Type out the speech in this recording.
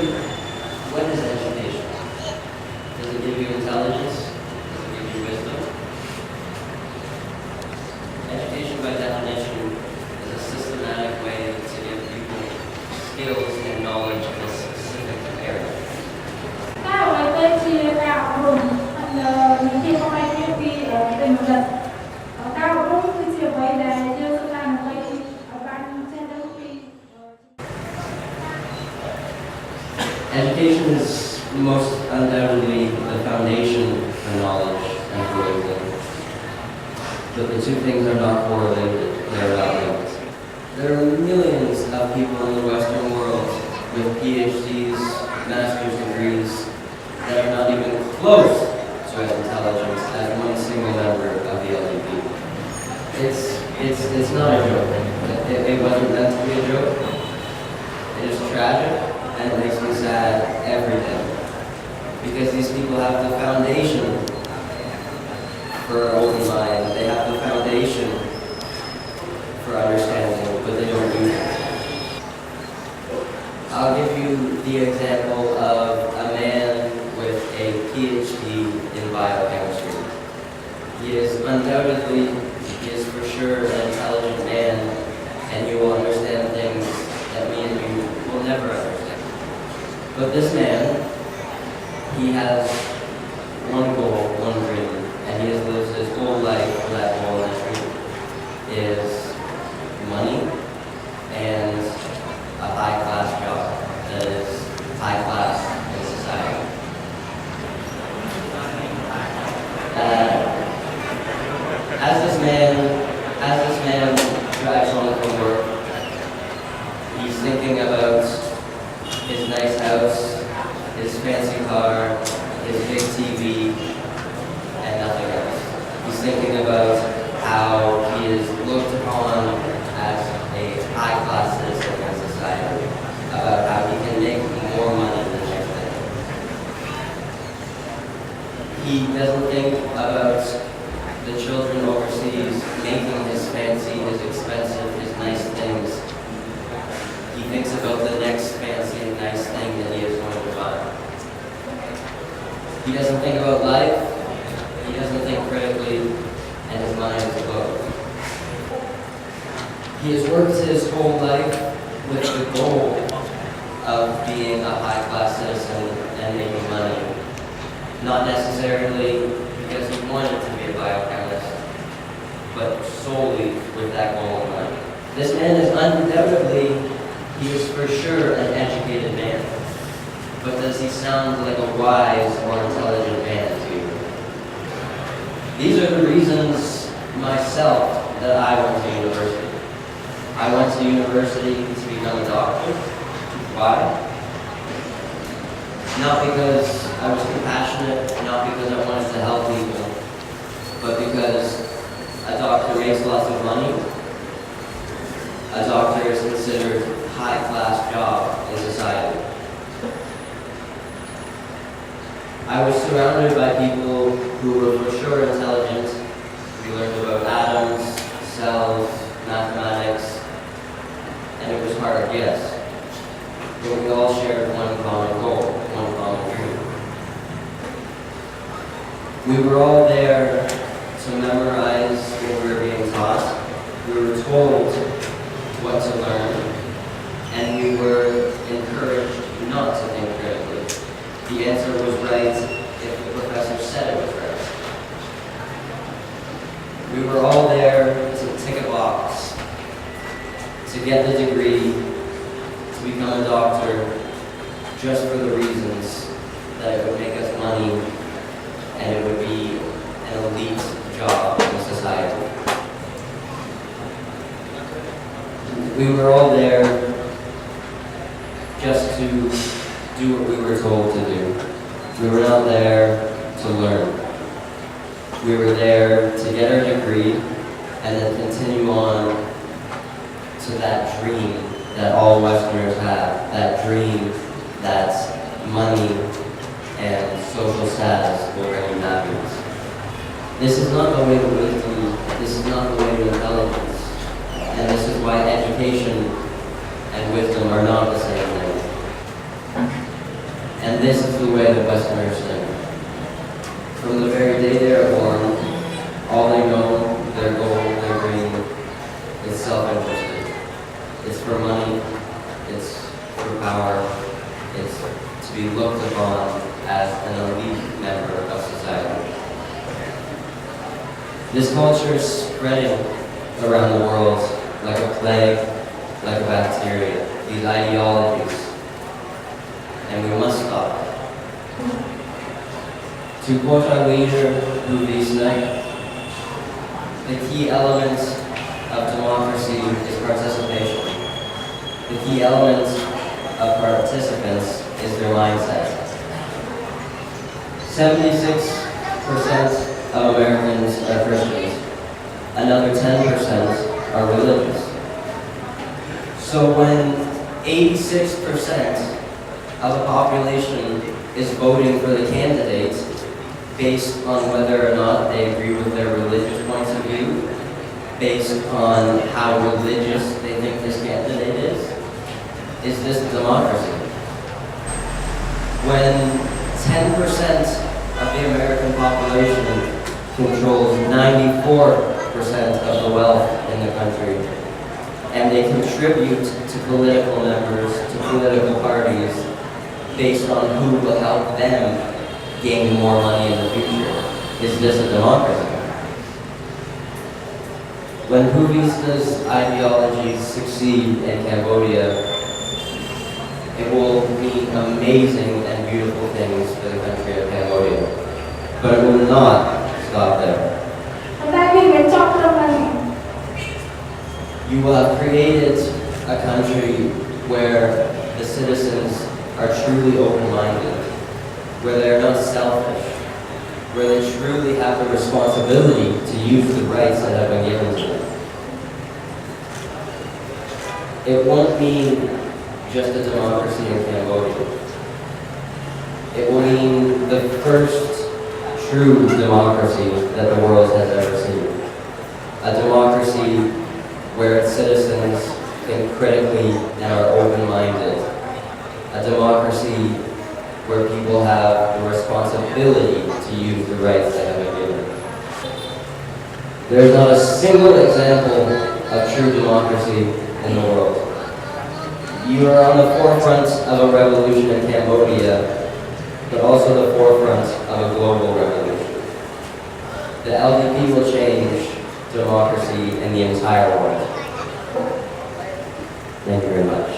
you, what is education? Does it give you intelligence? Does it give you wisdom? Education, by definition, is a systematic way to give people skills and knowledge in a specific area. Education is most undoubtedly the foundation for knowledge and for wisdom. But the two things are not correlated, they are not linked. There are millions of people in the Western world with PhDs, master's degrees, that are not even close to as intelligent as one single member of the LDP. It's not a joke. It wasn't meant to be a joke. It is tragic. And it makes me sad every day. Because these people have the foundation for an open mind. They have the foundation for understanding, but they don't use it. I'll give you the example of a man with a PhD in biochemistry. He is for sure an intelligent man, and you will understand things that me and you will never understand. But this man, he has one goal, one dream, and he has lived his whole life for that goal and that dream is money and a high-class job that is high-class in society. As this man drives home from work, he's thinking about his nice house, his fancy car, his big TV, and nothing else. He's thinking about how he is looked upon as a high-class citizen in society, about how he can make more money than next day. He doesn't think about the children overseas making his fancy, his expensive, his nice things. He thinks about the next fancy and nice thing that he is going to buy. He doesn't think about life, he doesn't think critically, and his mind is closed. He has worked his whole life with the goal of being a high-class citizen and making money. Not necessarily because he wanted to be a biochemist, but solely with that goal in mind. This man is undoubtedly, he is for sure an educated man. But does he sound like a wise or intelligent man to you? These are the reasons myself that I went to university. I went to university to become a doctor. Why? Not because I was compassionate, not because I wanted to help people, but because a doctor makes lots of money. A doctor is considered a high-class job in society. I was surrounded by people who were for sure intelligent. We learned about atoms, cells, mathematics, and it was hard, yes. But we all shared one common goal, one common dream. We were all there to memorize what we were being taught. We were told what to learn, and we were encouraged not to think critically. The answer was right if the professor said it was right. We were all there to tick a box, to get the degree, to become a doctor, just for the reasons that it would make us money and it would be an elite job in society. We were all there just to do what we were told to do. We were not there to learn. We were there to get our degree and then continue on to that dream that all Westerners have, that dream that money and social status will bring you happiness. This is not the way to wisdom, this is not the way to intelligence, and this is why education and wisdom are not the same thing. And this is the way that Westerners think. From the very day they are born, all they know, their goal, their dream, is self-interested. It's for money, it's for power, it's to be looked upon as an elite member of society. This culture is spreading around the world like a plague, like a bacteria, these ideologies, and we must stop it. To quote our leader, the key element of democracy is participation. The key element of participants is their mindset. 76% of Americans are Christians. Another 10% are religious. So when 86% of the population is voting for the candidate based on whether or not they agree with their religious points of view, based on how religious they think this candidate is this democracy? When 10% of the American population controls 94% of the wealth in the country, and they contribute to political members, to political parties, based on who will help them gain more money in the future. Is this a democracy? When Puvista's ideologies succeed in Cambodia, it will mean amazing and beautiful things for the country of Cambodia. But it will not stop there. You will have created a country where the citizens are truly open-minded, where they are not selfish, where they truly have the responsibility to use the rights that have been given to them. It won't mean just a democracy in Cambodia. It will mean the first true democracy that the world has ever seen. A democracy where its citizens think critically and are open-minded. A democracy where people have the responsibility to use the rights that have been given. There is not a single example of true democracy in the world. You are on the forefront of a revolution in Cambodia, but also the forefront of a global revolution. The LDP will change democracy in the entire world. Thank you very much.